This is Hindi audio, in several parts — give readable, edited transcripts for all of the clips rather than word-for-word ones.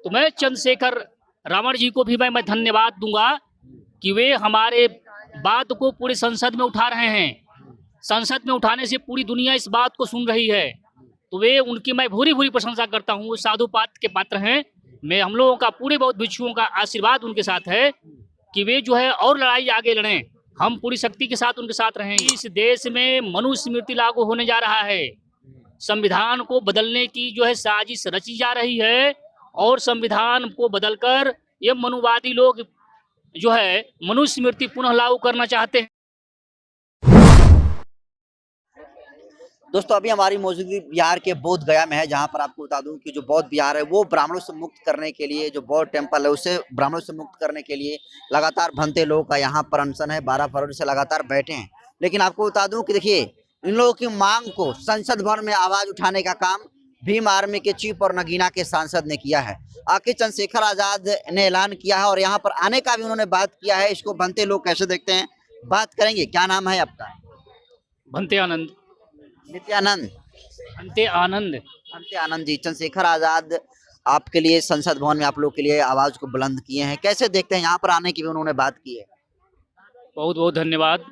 तो मैं चंद्रशेखर रावण जी को भी मैं धन्यवाद दूंगा कि वे हमारे बात को पूरे संसद में उठा रहे हैं। संसद में उठाने से पूरी दुनिया इस बात को सुन रही है, तो वे उनकी मैं भूरी भूरी प्रशंसा करता हूँ। साधुपात के पात्र हैं। मैं हम लोगों का पूरे बहुत भिक्षुओं का आशीर्वाद उनके साथ है कि वे जो है और लड़ाई आगे लड़ें। हम पूरी शक्ति के साथ उनके साथ रहेंगे। इस देश में मनुस्मृति लागू होने जा रहा है। संविधान को बदलने की जो है साजिश रची जा रही है और संविधान को बदलकर ये मनुवादी लोग जो है मनुस्मृति पुनः लागू करना चाहते हैं। दोस्तों अभी हमारी मौजूदगी बिहार के बोध गया में है, जहां पर आपको बता दूं कि जो बौद्ध बिहार है वो ब्राह्मणों से मुक्त करने के लिए, जो बौद्ध टेम्पल है उसे ब्राह्मणों से मुक्त करने के लिए लगातार भंते लोगों का यहाँ पर अनशन है। 12 फरवरी से लगातार बैठे हैं। लेकिन आपको बता दूं कि देखिए, इन लोगों की मांग को संसद भवन में आवाज उठाने का काम भीम आर्मी के चीफ और नगीना के सांसद ने किया है। आखिर चंद्रशेखर आजाद ने ऐलान किया है और यहाँ पर आने का भी उन्होंने बात किया है। इसको भंते लोग कैसे देखते हैं, बात करेंगे। क्या नाम है आपका? भंते आनंद। नित्यानंद। भंते आनंद। भंते आनंद जी, चंद्रशेखर आजाद आपके लिए संसद भवन में आप लोग के लिए आवाज को बुलंद किए हैं, कैसे देखते हैं? यहाँ पर आने की भी उन्होंने बात की है। बहुत बहुत धन्यवाद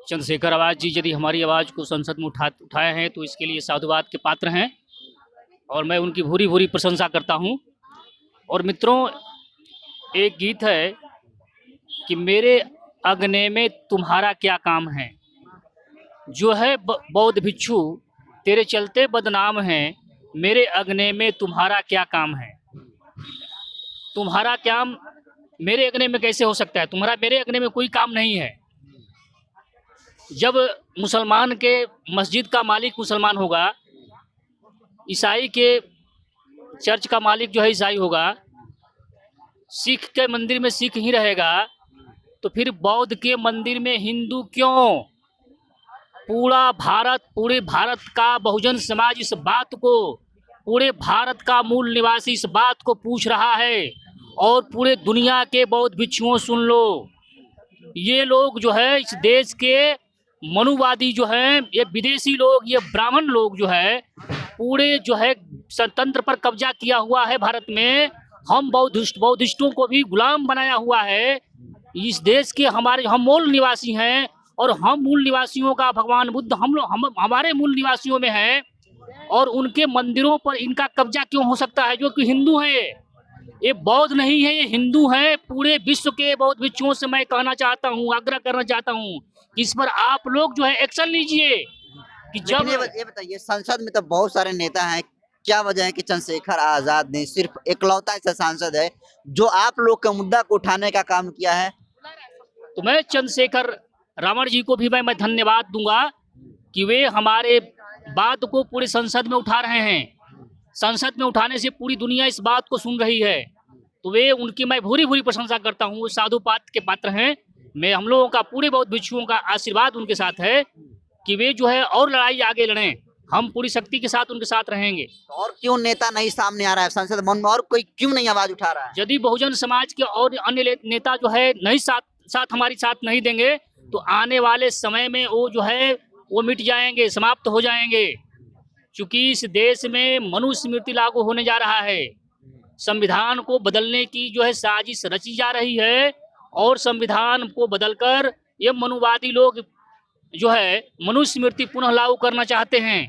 चंद्रशेखर आवाज जी, यदि हमारी आवाज़ को संसद में उठाए हैं तो इसके लिए साधुवाद के पात्र हैं और मैं उनकी भूरी भूरी प्रशंसा करता हूं। और मित्रों, एक गीत है कि मेरे अगने में तुम्हारा क्या काम है, जो है बौद्ध भिक्षु तेरे चलते बदनाम हैं, मेरे अगने में तुम्हारा क्या काम है। तुम्हारा काम मेरे अगने में कैसे हो सकता है? तुम्हारा मेरे अगने में कोई काम नहीं है। जब मुसलमान के मस्जिद का मालिक मुसलमान होगा, ईसाई के चर्च का मालिक जो है ईसाई होगा, सिख के मंदिर में सिख ही रहेगा, तो फिर बौद्ध के मंदिर में हिंदू क्यों? पूरे भारत का बहुजन समाज इस बात को, पूरे भारत का मूल निवासी इस बात को पूछ रहा है। और पूरे दुनिया के बौद्ध भिक्षुओं सुन लो, ये लोग जो है इस देश के मनुवादी जो हैं, ये विदेशी लोग, ये ब्राह्मण लोग जो है पूरे जो है स्वतंत्र पर कब्जा किया हुआ है भारत में। हम बौद्धिस्टों को भी गुलाम बनाया हुआ है। इस देश के हम मूल निवासी हैं और हम मूल निवासियों का भगवान बुद्ध हमारे मूल निवासियों में है, और उनके मंदिरों पर इनका कब्जा क्यों हो सकता है जो कि हिंदू है? ये बौद्ध नहीं है, ये हिंदू है। पूरे विश्व के बौद्ध भिक्षुओं से मैं कहना चाहता हूँ, आग्रह करना चाहता हूँ कि इस पर आप लोग जो है एक्शन लीजिए। कि जब ये बताइए, संसद में तो बहुत सारे नेता हैं, क्या वजह है कि चंद्रशेखर आजाद ने सिर्फ इकलौता ऐसा सांसद है जो आप लोग के मुद्दा को उठाने का काम किया है? तो मैं चंद्रशेखर रावण जी को भी मैं धन्यवाद दूंगा कि वे हमारे बात को पूरे संसद में उठा रहे हैं। संसद में उठाने से पूरी दुनिया इस बात को सुन रही है, तो वे उनकी मैं भूरी भूरी प्रशंसा करता हूँ। साधुपात के पात्र हैं। मैं हम लोगों का पूरे बहुत भिक्षुओं का आशीर्वाद उनके साथ है कि वे जो है और लड़ाई आगे लड़ें। हम पूरी शक्ति के साथ उनके साथ रहेंगे। और क्यों नेता नहीं सामने आ रहा है संसद भवन में, और कोई क्यों नहीं आवाज उठा रहा है? यदि बहुजन समाज के और अन्य नेता जो है नहीं साथ हमारी साथ नहीं देंगे तो आने वाले समय में वो जो है वो मिट जाएंगे, समाप्त हो जाएंगे। क्योंकि इस देश में मनुस्मृति लागू होने जा रहा है। संविधान को बदलने की जो है साजिश रची जा रही है और संविधान को बदलकर ये मनुवादी लोग जो है मनुस्मृति पुनः लागू करना चाहते हैं।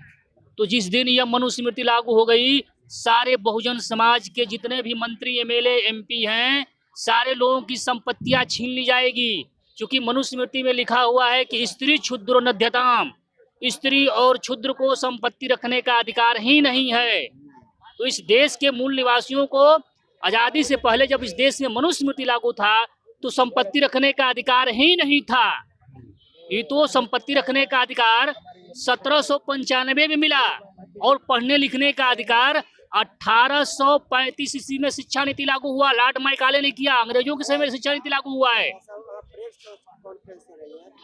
तो जिस दिन यह मनुस्मृति लागू हो गई, सारे बहुजन समाज के जितने भी मंत्री, एमएलए, एमपी हैं, सारे लोगों की संपत्तियां छीन ली जाएगी। क्योंकि मनुस्मृति में लिखा हुआ है कि स्त्री क्षुद्रो नध्यताम, स्त्री और क्षुद्र को संपत्ति रखने का अधिकार ही नहीं है। तो इस देश के मूल निवासियों को आज़ादी से पहले जब इस देश में मनुस्मृति लागू था तो संपत्ति रखने का अधिकार ही नहीं था। ये तो संपत्ति रखने का अधिकार 1795 में मिला और पढ़ने लिखने का अधिकार 1835 ईस्वी में शिक्षा नीति लागू हुआ। लॉर्ड मैकाले ने किया, अंग्रेजों के समय में शिक्षा नीति लागू हुआ है।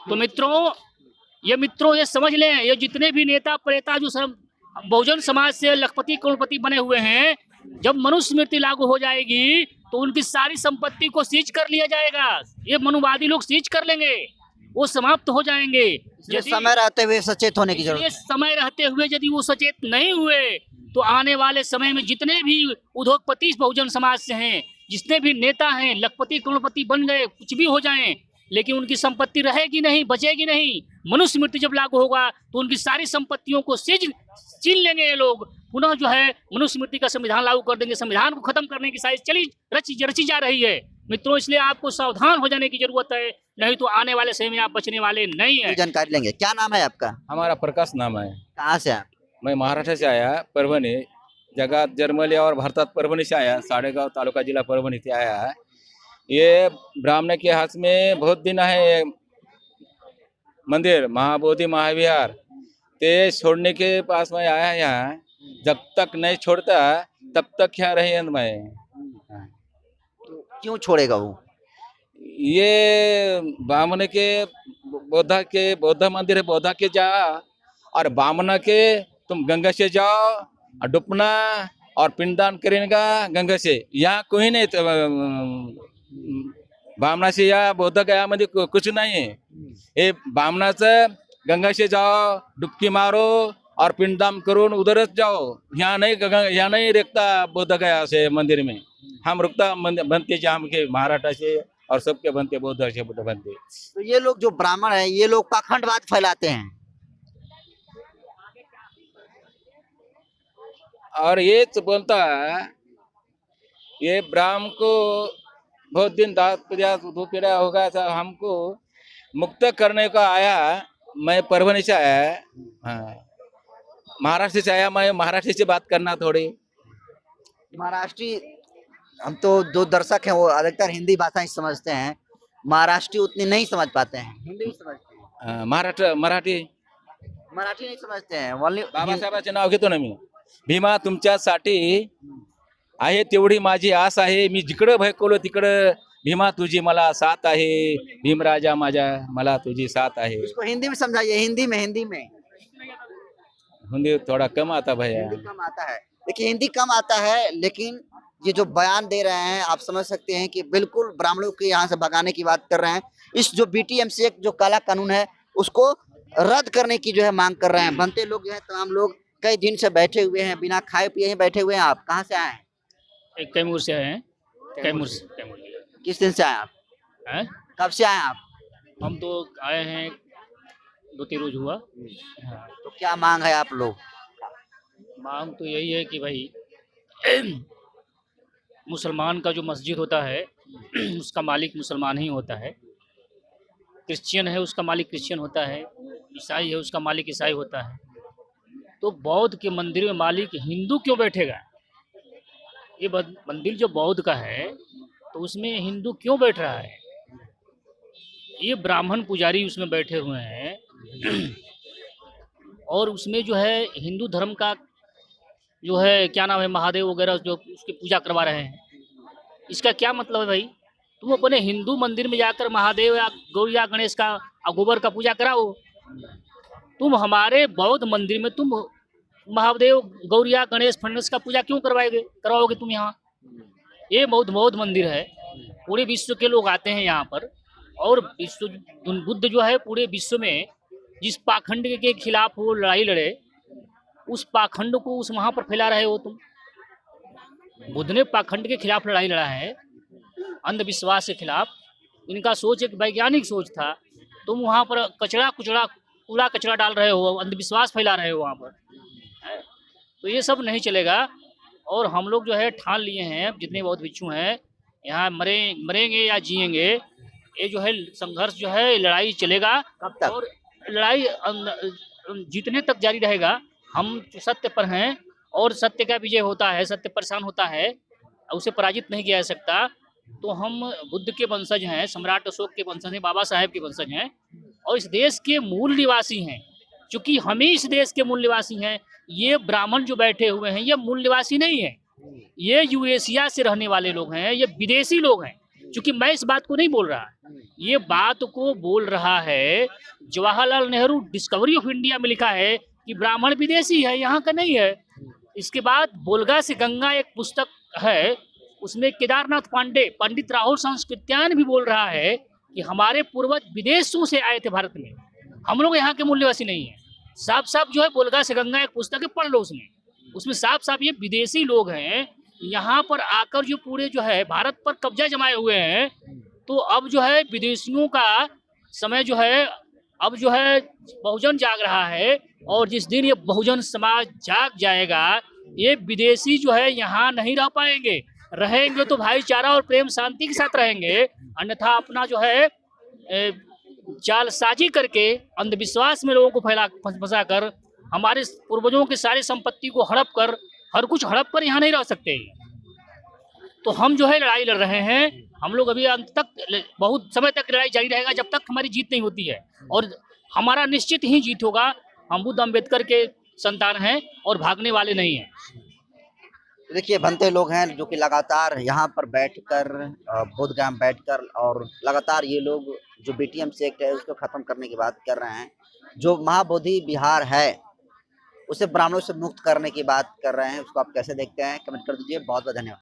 तो मित्रों ये समझ लें, ये जितने भी नेता प्रेता जो बहुजन समाज से लखपति करोड़पति बने हुए हैं, जब मनुस्मृति लागू हो जाएगी तो उनकी सारी संपत्ति को सीज कर लिया जाएगा। ये मनुवादी लोग सीज कर लेंगे, वो समाप्त हो जाएंगे। समय रहते हुए सचेत होने की जरूरत है। समय रहते हुए यदि वो सचेत नहीं हुए तो आने वाले समय में जितने भी उद्योगपति बहुजन समाज से हैं, जितने भी नेता हैं, लखपति करोड़पति बन गए, कुछ भी हो जाएं, लेकिन उनकी संपत्ति रहेगी नहीं, बचेगी नहीं। मनुष्य मृत्यु जब लागू होगा तो उनकी सारी संपत्तियों को छीन लेंगे ये लोग। पुनः जो है मनुष्य मृत्यु का संविधान लागू कर देंगे। संविधान को खत्म करने की साजिश रची जा रही है मित्रों। इसलिए आपको सावधान हो जाने की जरूरत है, नहीं तो आने वाले समय में आप बचने वाले नहीं है। जानकारी लेंगे। क्या नाम है आपका? हमारा प्रकाश नाम है। कहाँ से आप? मैं महाराष्ट्र से आया, परभणी, जगह जर्मली और भारतात परभणी से आया, साडेगाव तालुका जिला परभणी से आया है। ये ब्राह्मण के हाथ में बहुत दिन है मंदिर महाबोधि महाविहार, ते छोड़ने के पास में आया यहाँ। जब तक नहीं छोड़ता तब तक यहाँ रहे मैं। क्यों छोड़ेगा वो? ये ब्राह्मण के बौद्ध मंदिर है, बौद्ध के जा, और ब्राह्मण के तुम गंगा से जाओ और डुबना और पिंडदान करेगा गंगा से। यहाँ कोई नहीं, ब्राह्मणा से या बौद्ध गया मध्ये कुछ नहीं है। ये ब्राह्मणा से गंगा से जाओ, डुबकी मारो और पिंडदान करो, उधर जाओ। यहाँ नहीं रुकता बौद्ध गया से मंदिर में। हम रुकता बनते जाम के महाराष्ट्र से और सबके बनते बौद्ध से बुद्ध बनते। तो ये लोग जो ब्राह्मण है, ये लोग पाखंडवाद फैलाते हैं और ये तो बोलता है ये ब्राह्मण को बहुत दिन धूपेड़ा होगा था, हमको मुक्त करने का आया। मैं परभणी से आया, हाँ महाराष्ट्र से आया। मैं महाराष्ट्र से बात करना थोड़ी। महाराष्ट्री, हम तो जो दर्शक हैं वो अधिकतर हिंदी भाषा ही समझते हैं, महाराष्ट्री उतनी नहीं समझ पाते हैं। हिंदी ही समझते हैं, मराठी नहीं समझते हैं। ओनली बाबासाहेबांचे नाव घेतो ना मी। भीमा तुमच्यासाठी आहे तेवढी माझी आस आहे, मी जिकडं भयकवलं तिकडं भीमा तुझी मला साथ आहे, भीमराजा माझ्या मला तुझी साथ आहे। इसको हिंदी में समझाइए। हिंदी में हिंदी थोड़ा कम आता भैया। हिंदी कम आता है। देखिए हिंदी कम आता है, लेकिन ये जो बयान दे रहे हैं आप समझ सकते हैं कि बिल्कुल ब्राह्मणों के यहाँ से भगाने की बात कर रहे हैं। इस जो बीटीएमसी एक्ट जो काला कानून है उसको रद्द करने की जो है मांग कर रहे हैं। बनते लोग जो है, तमाम लोग कई दिन से बैठे हुए हैं, बिना खाए पिए ही बैठे हुए हैं। आप कहाँ से आए हैं? कैमूर से आए हैं। कैमूर से। किस दिन से आए आप? हैं? कब से आए आप? हम तो आए हैं 2-3 रोज हुआ। तो क्या मांग है आप लोग? मांग तो यही है कि भाई मुसलमान का जो मस्जिद होता है उसका मालिक मुसलमान ही होता है। क्रिश्चियन है उसका मालिक क्रिश्चियन होता है। ईसाई है उसका मालिक ईसाई होता है। तो बौद्ध के मंदिर में मालिक हिंदू क्यों बैठेगा? ये मंदिर जो बौद्ध का है तो उसमें हिंदू क्यों बैठ रहा है? ये ब्राह्मण पुजारी उसमें बैठे हुए हैं और उसमें जो है हिंदू धर्म का जो है क्या नाम है महादेव वगैरह जो उसकी पूजा करवा रहे हैं। इसका क्या मतलब है भाई? तुम अपने हिंदू मंदिर में जाकर महादेव या गौरिया गणेश का गोबर का पूजा कराओ। तुम हमारे बौद्ध मंदिर में तुम महादेव गौरिया गणेश फणस का पूजा क्यों करवाओगे तुम? यहाँ ये बौद्ध मंदिर है। पूरे विश्व के लोग आते हैं यहाँ पर और विश्व बुद्ध जो है पूरे विश्व में जिस पाखंड के खिलाफ वो लड़ाई लड़े उस पाखंड को उस वहाँ पर फैला रहे हो तुम। बुद्ध ने पाखंड के खिलाफ लड़ाई लड़ा है, अंधविश्वास के खिलाफ। इनका सोच एक वैज्ञानिक सोच था। तुम वहाँ पर कूड़ा कचरा डाल रहे हो, अंधविश्वास फैला रहे हो वहाँ पर। तो ये सब नहीं चलेगा। और हम लोग जो है ठान लिए हैं, जितने बहुत भिक्षु हैं यहाँ मरेंगे या जिएंगे, ये जो है संघर्ष जो है लड़ाई चलेगा। कब तक? और लड़ाई जीतने तक जारी रहेगा। हम सत्य पर हैं और सत्य का विजय होता है, सत्य परेशान होता है, उसे पराजित नहीं किया जा सकता। तो हम बुद्ध के वंशज हैं, सम्राट अशोक के वंशज हैं, बाबा साहेब के वंशज हैं और इस देश के मूल निवासी हैं। चूँकि हम ही इस देश के मूल निवासी हैं। ये ब्राह्मण जो बैठे हुए हैं ये मूल निवासी नहीं है, ये यूएशिया से रहने वाले लोग हैं, ये विदेशी लोग हैं। क्योंकि मैं इस बात को नहीं बोल रहा, ये बात को बोल रहा है Jawaharlal Nehru discovery of India में लिखा है कि ब्राह्मण विदेशी है, यहाँ का नहीं है। इसके बाद बोलगा से गंगा एक पुस्तक है, उसमें केदारनाथ पंडित राहुल संस्कृत्यान भी बोल रहा है कि हमारे पूर्वज विदेशों से आए थे भारत में, हम लोग यहाँ के मूल निवासी नहीं है। साफ साफ जो है बोलगा से गंगा एक पुस्तक है, पढ़ लो उसमें। उसमें साफ साफ ये विदेशी लोग हैं, यहाँ पर आकर जो पूरे जो है भारत पर कब्जा जमाए हुए हैं। तो अब जो है विदेशियों का समय जो है, अब जो है बहुजन जाग रहा है, और जिस दिन ये बहुजन समाज जाग जाएगा, ये विदेशी जो है यहाँ नहीं रह पाएंगे। रहेंगे तो भाईचारा और प्रेम शांति के साथ रहेंगे, अन्यथा अपना जो है जालसाजी करके अंधविश्वास में लोगों को फंसा कर, हमारे पूर्वजों की सारी संपत्ति को हड़प कर, हर कुछ हड़प कर यहाँ नहीं रह सकते। तो हम जो है लड़ाई लड़ रहे हैं, हम लोग अभी अंत तक, बहुत समय तक लड़ाई जारी रहेगा जब तक हमारी जीत नहीं होती है, और हमारा निश्चित ही जीत होगा। हम बुद्ध अम्बेडकर के संतान हैं और भागने वाले नहीं हैं। तो देखिए भंते लोग हैं जो कि लगातार यहाँ पर बैठकर बोधगया में बैठकर और लगातार ये लोग जो बीटीएमसी एक्ट है उसको खत्म करने की बात कर रहे हैं। जो महाबोधि विहार है उसे ब्राह्मणों से मुक्त करने की बात कर रहे हैं। उसको आप कैसे देखते हैं, कमेंट कर दीजिए। बहुत बहुत धन्यवाद।